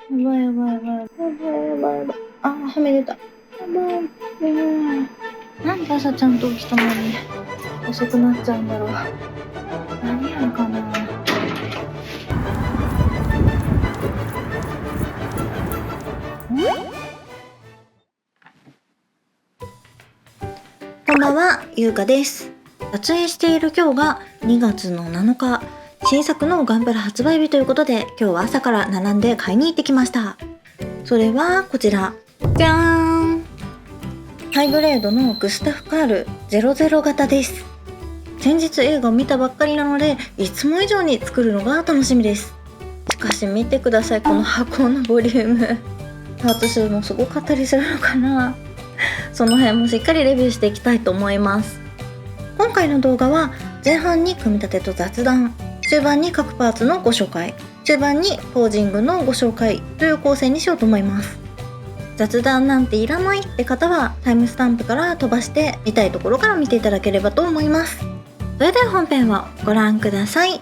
やばいやばいやばいやばいやばいやばい。あ、はみ出た。やばい。やばい。なんで朝ちゃんと起きたのに遅くなっちゃうんだろう。何やるかな。こんばんは、ゆうかです。撮影している今日が2月の7日、新作のガンプラ発売日ということで、今日は朝から並んで買いに行ってきました。それはこちら。じゃーん。ハイグレードのグスタフ・カール00型です。先日映画を見たばっかりなので、いつも以上に作るのが楽しみです。しかし見てください、この箱のボリューム。パーツ数もすごかったりするのかな。その辺もしっかりレビューしていきたいと思います。今回の動画は前半に組み立てと雑談、中盤に各パーツのご紹介、中盤にポージングのご紹介という構成にしようと思います。雑談なんていらないって方はタイムスタンプから飛ばして見たいところから見ていただければと思います。それでは本編をご覧ください。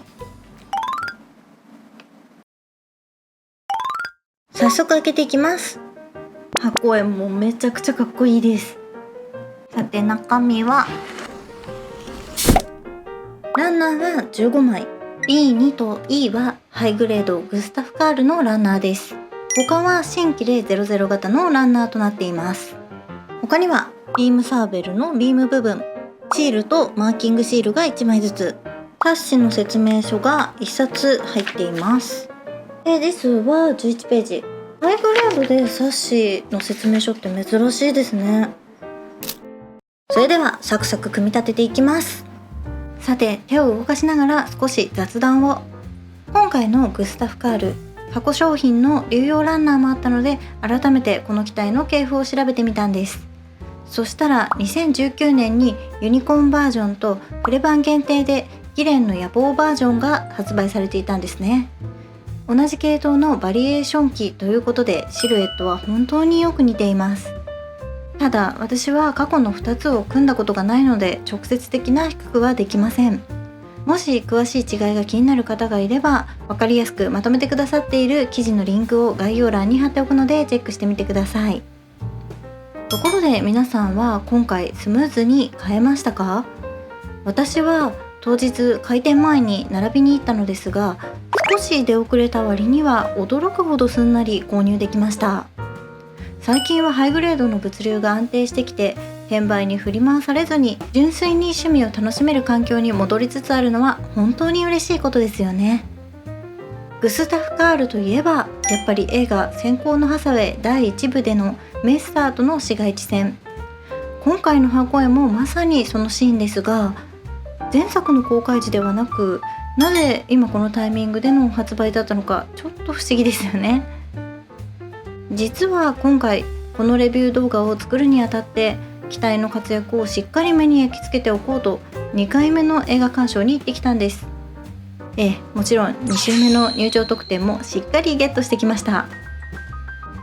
早速開けていきます。箱絵もめちゃくちゃかっこいいです。さて中身はランナーは15枚、 B2 と E はハイグレードグスタフ・カールのランナーです。他は新規で00型のランナーとなっています。他にはビームサーベルのビーム部分、シールとマーキングシールが1枚ずつ、冊子の説明書が1冊入っています。ページ数は11ページ。ハイグレードで冊子の説明書って珍しいですね。それではサクサク組み立てていきます。さて手を動かしながら少し雑談を。今回のグスタフ・カール過去商品の流用ランナーもあったので、改めてこの機体の系譜を調べてみたんです。そしたら2019年にユニコーンバージョンとプレ版限定でギレンの野望バージョンが発売されていたんですね。同じ系統のバリエーション機ということでシルエットは本当によく似ています。ただ私は過去の2つを組んだことがないので直接的な比較はできません。もし詳しい違いが気になる方がいれば分かりやすくまとめてくださっている記事のリンクを概要欄に貼っておくのでチェックしてみてください。ところで皆さんは今回スムーズに買えましたか？私は当日開店前に並びに行ったのですが、少し出遅れた割には驚くほどすんなり購入できました。最近はハイグレードの物流が安定してきて、転売に振り回されずに純粋に趣味を楽しめる環境に戻りつつあるのは本当に嬉しいことですよね。グスタフ・カールといえばやっぱり映画「閃光のハサウェイ」第1部でのメスターとの市街地戦。今回の箱絵もまさにそのシーンですが、前作の公開時ではなく、なぜ今このタイミングでの発売だったのかちょっと不思議ですよね。実は今回このレビュー動画を作るにあたって機体の活躍をしっかり目に焼き付けておこうと2回目の映画鑑賞に行ってきたんです。もちろん2週目の入場特典もしっかりゲットしてきました。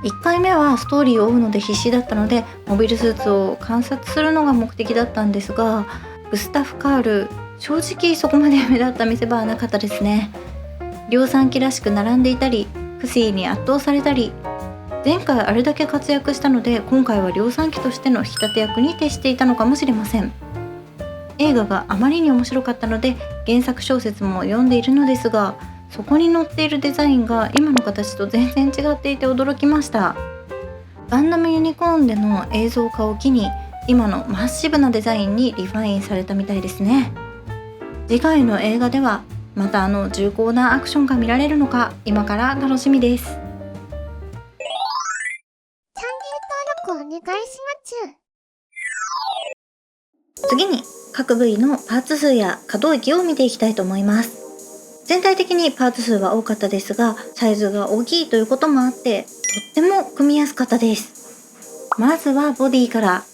1回目はストーリーを追うので必死だったのでモビルスーツを観察するのが目的だったんですが、グスタフ・カール正直そこまで目立った見せ場はなかったですね。量産機らしく並んでいたり、クシーに圧倒されたり、前回あれだけ活躍したので今回は量産機としての引き立て役に徹していたのかもしれません。映画があまりに面白かったので原作小説も読んでいるのですが、そこに載っているデザインが今の形と全然違っていて驚きました。ガンダムユニコーンでの映像化を機に今のマッシブなデザインにリファインされたみたいですね。次回の映画ではまた重厚なアクションが見られるのか今から楽しみです。お願いします。次に各部位のパーツ数や可動域を見ていきたいと思います。全体的にパーツ数は多かったですが、サイズが大きいということもあってとっても組みやすかったです。まずはボディから。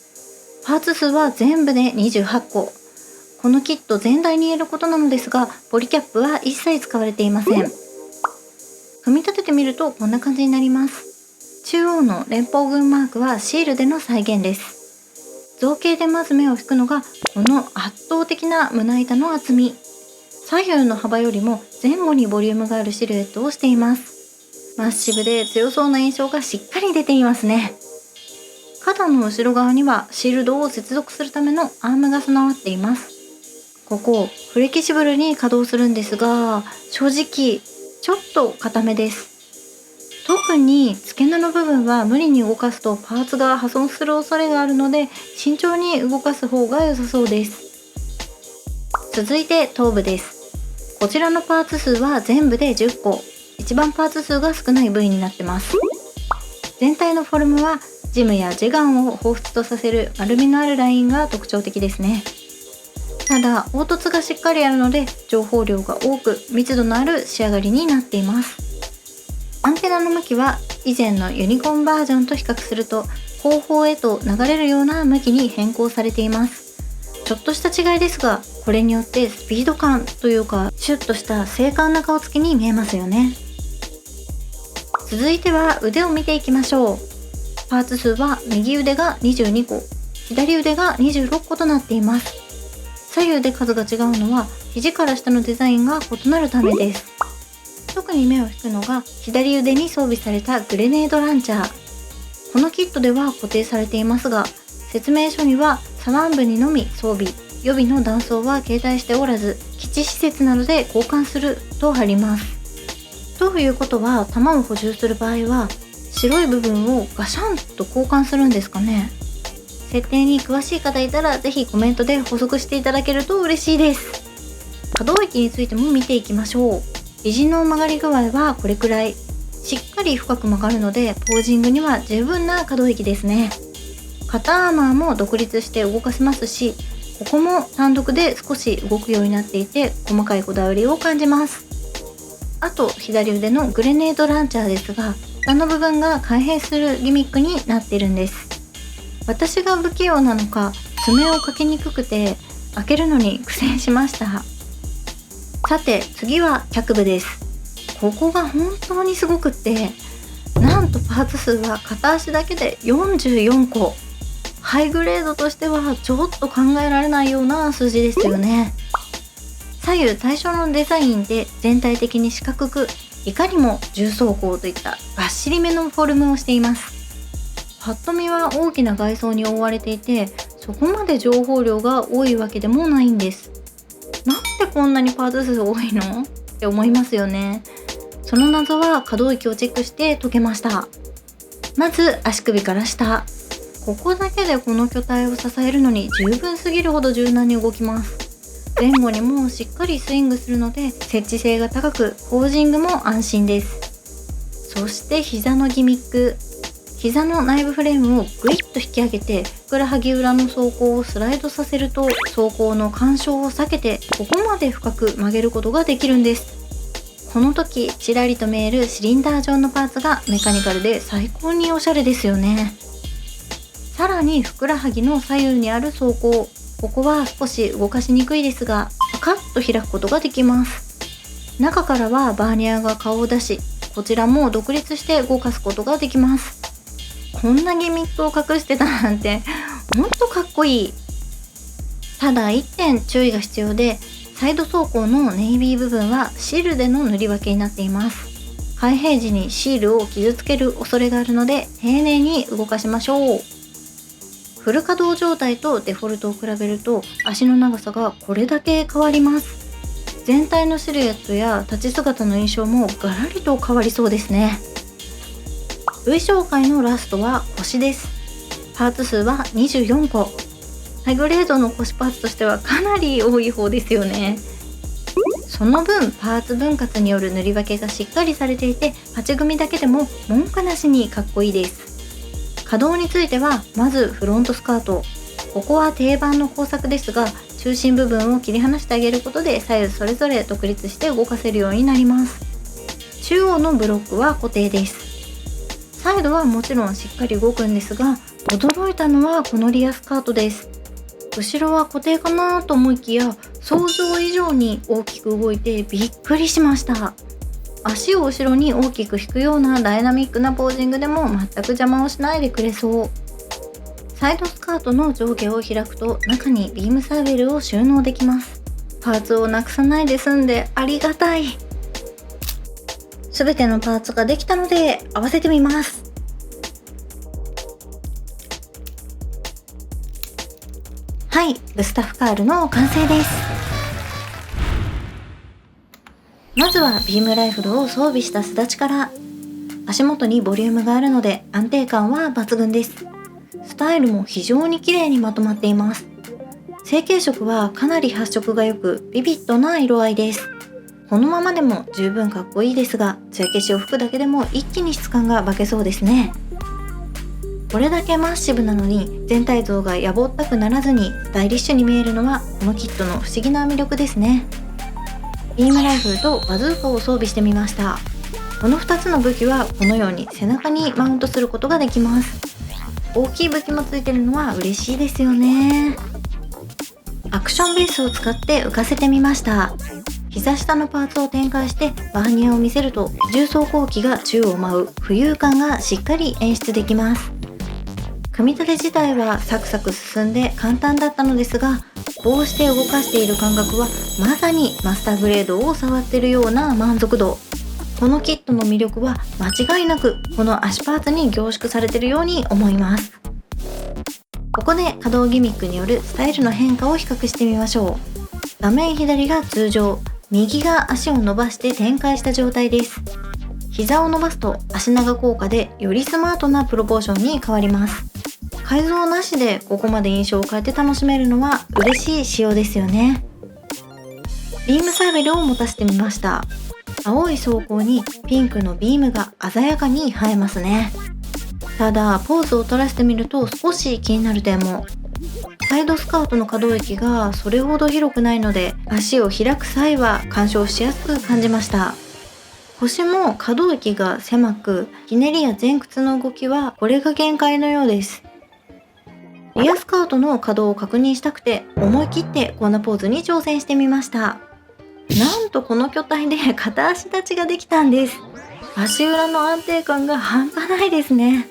パーツ数は全部で28個。このキット全体に言えることなのですが、ポリキャップは一切使われていません。組み立ててみるとこんな感じになります。中央の連邦軍マークはシールでの再現です。造形でまず目を引くのがこの圧倒的な胸板の厚み。左右の幅よりも前後にボリュームがあるシルエットをしています。マッシブで強そうな印象がしっかり出ていますね。肩の後ろ側にはシールドを接続するためのアームが備わっています。ここフレキシブルに稼働するんですが、正直ちょっと硬めです。特に付け根の部分は無理に動かすとパーツが破損する恐れがあるので、慎重に動かす方が良さそうです。続いて頭部です。こちらのパーツ数は全部で10個。一番パーツ数が少ない部位になってます。全体のフォルムはジムやジガンを彷彿とさせる丸みのあるラインが特徴的ですね。ただ凹凸がしっかりあるので情報量が多く密度のある仕上がりになっています。アンテナの向きは以前のユニコーンバージョンと比較すると後方へと流れるような向きに変更されています。ちょっとした違いですが、これによってスピード感というかシュッとした精悍な顔つきに見えますよね。続いては腕を見ていきましょう。パーツ数は右腕が22個、左腕が26個となっています。左右で数が違うのは肘から下のデザインが異なるためです。特に目を引くのが左腕に装備されたグレネードランチャー。このキットでは固定されていますが、説明書には左腕部にのみ装備、予備の弾倉は携帯しておらず基地施設などで交換するとあります。ということは弾を補充する場合は白い部分をガシャンと交換するんですかね。設定に詳しい方いたらぜひコメントで補足していただけると嬉しいです。可動域についても見ていきましょう。肘の曲がり具合はこれくらい。しっかり深く曲がるのでポージングには十分な可動域ですね。肩アーマーも独立して動かせますし、ここも単独で少し動くようになっていて細かいこだわりを感じます。あと左腕のグレネードランチャーですが、下の部分が開閉するギミックになっているんです。私が不器用なのか爪をかけにくくて開けるのに苦戦しました。さて次は脚部です。ここが本当にすごくって、なんとパーツ数は片足だけで44個。ハイグレードとしてはちょっと考えられないような数字ですよね。左右対称のデザインで全体的に四角く、いかにも重装甲といったがっしりめのフォルムをしています。パッと見は大きな外装に覆われていて、そこまで情報量が多いわけでもないんです。なんでこんなにパーツ数多いのって思いますよね。その謎は可動域をチェックして解けました。まず足首から下。ここだけでこの巨体を支えるのに十分すぎるほど柔軟に動きます。前後にもしっかりスイングするので設置性が高く、ポージングも安心です。そして膝のギミック。膝の内部フレームをグイッと引き上げて、ふくらはぎ裏の走行をスライドさせると走行の干渉を避けてここまで深く曲げることができるんです。この時ちらりと見えるシリンダー状のパーツがメカニカルで最高におしゃれですよね。さらにふくらはぎの左右にある走行、ここは少し動かしにくいですがパカッと開くことができます。中からはバーニャーが顔を出し、こちらも独立して動かすことができます。こんなギミックを隠してたなんてほんとかっこいい。ただ1点注意が必要で、サイド走行のネイビー部分はシールでの塗り分けになっています。開閉時にシールを傷つける恐れがあるので丁寧に動かしましょう。フル稼働状態とデフォルトを比べると足の長さがこれだけ変わります。全体のシルエットや立ち姿の印象もガラリと変わりそうですね。部位紹介のラストは腰です。パーツ数は24個。ハイグレードの腰パーツとしてはかなり多い方ですよね。その分パーツ分割による塗り分けがしっかりされていて、パチ組みだけでも文句なしにかっこいいです。可動についてはまずフロントスカート。ここは定番の工作ですが、中心部分を切り離してあげることで左右それぞれ独立して動かせるようになります。中央のブロックは固定です。サイドはもちろんしっかり動くんですが、驚いたのはこのリアスカートです。後ろは固定かなと思いきや想像以上に大きく動いてびっくりしました。足を後ろに大きく引くようなダイナミックなポージングでも全く邪魔をしないでくれそう。サイドスカートの上下を開くと中にビームサーベルを収納できます。パーツをなくさないで済んでありがたい。すべてのパーツができたので合わせてみます。はい、グスタフカールの完成です。まずはビームライフルを装備したすだちから。足元にボリュームがあるので安定感は抜群です。スタイルも非常に綺麗にまとまっています。成型色はかなり発色が良くビビッドな色合いです。このままでも十分かっこいいですが、艶消しを吹くだけでも一気に質感が化けそうですね。これだけマッシブなのに全体像がやぼったくならずにスタイリッシュに見えるのはこのキットの不思議な魅力ですね。ビームライフルとバズーカを装備してみました。この2つの武器はこのように背中にマウントすることができます。大きい武器もついてるのは嬉しいですよね。アクションベースを使って浮かせてみました。膝下のパーツを展開してバーニアを見せると重装甲機が宙を舞う浮遊感がしっかり演出できます。組み立て自体はサクサク進んで簡単だったのですが、こうして動かしている感覚はまさにマスターグレードを触っているような満足度。このキットの魅力は間違いなくこの足パーツに凝縮されているように思います。ここで可動ギミックによるスタイルの変化を比較してみましょう。画面左が通常、右が足を伸ばして展開した状態です。膝を伸ばすと足長効果でよりスマートなプロポーションに変わります。改造なしでここまで印象を変えて楽しめるのは嬉しい仕様ですよね。ビームサーベルを持たせてみました。青い装甲にピンクのビームが鮮やかに映えますね。ただポーズを取らせてみると少し気になる点も。サイドスカートの可動域がそれほど広くないので足を開く際は干渉しやすく感じました。腰も可動域が狭く、ひねりや前屈の動きはこれが限界のようです。リアスカートの可動を確認したくて思い切ってこんなポーズに挑戦してみました。なんとこの巨体で片足立ちができたんです。足裏の安定感が半端ないですね。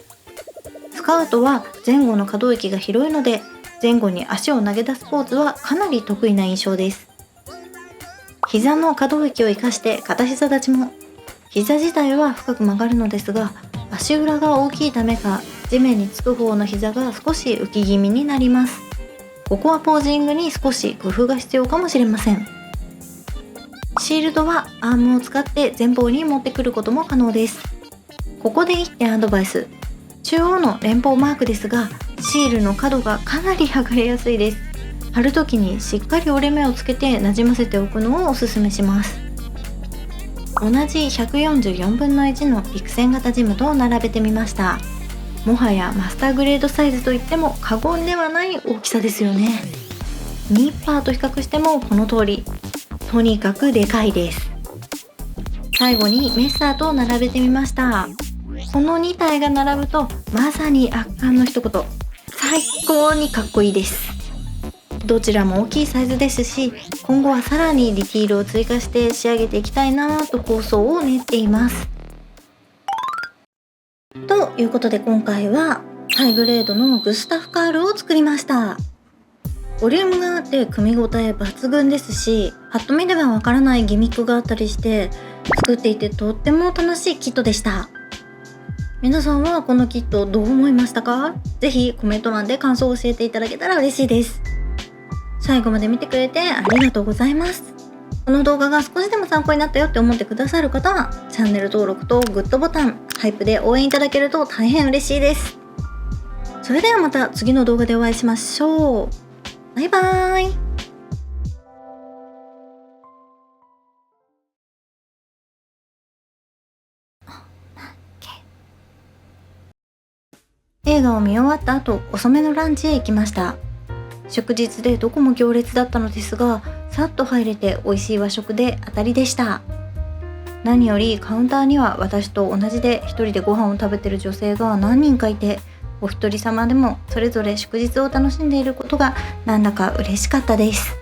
スカートは前後の可動域が広いので前後に足を投げ出すポーズはかなり得意な印象です。膝の可動域を生かして片膝立ちも。膝自体は深く曲がるのですが足裏が大きいためか地面につく方の膝が少し浮き気味になります。ここはポージングに少し工夫が必要かもしれません。シールドはアームを使って前方に持ってくることも可能です。ここで1点アドバイス。中央の連邦マークですがシールの角がかなり剥がれやすいです。貼るときにしっかり折れ目をつけてなじませておくのをおすすめします。同じ144分の1のピクセン型ジムと並べてみました。もはやマスターグレードサイズといっても過言ではない大きさですよね。ニッパーと比較してもこの通り、とにかくでかいです。最後にメッサーと並べてみました。この2体が並ぶとまさに圧巻の一言。最高にかっこいいです。どちらも大きいサイズですし、今後はさらにディティールを追加して仕上げていきたいなぁと構想を練っています。ということで今回はハイグレードのグスタフカールを作りました。ボリュームがあって組み応え抜群ですし、パッと見ではわからないギミックがあったりして作っていてとっても楽しいキットでした。皆さんはこのキットどう思いましたか？ぜひコメント欄で感想を教えていただけたら嬉しいです。最後まで見てくれてありがとうございます。この動画が少しでも参考になったよって思ってくださる方はチャンネル登録とグッドボタン、ハイプで応援いただけると大変嬉しいです。それではまた次の動画でお会いしましょう。バイバーイ。映画を見終わった後、遅めのランチへ行きました。祝日でどこも行列だったのですが、さっと入れて美味しい和食で当たりでした。何よりカウンターには私と同じで一人でご飯を食べてる女性が何人かいて、お一人様でもそれぞれ祝日を楽しんでいることがなんだか嬉しかったです。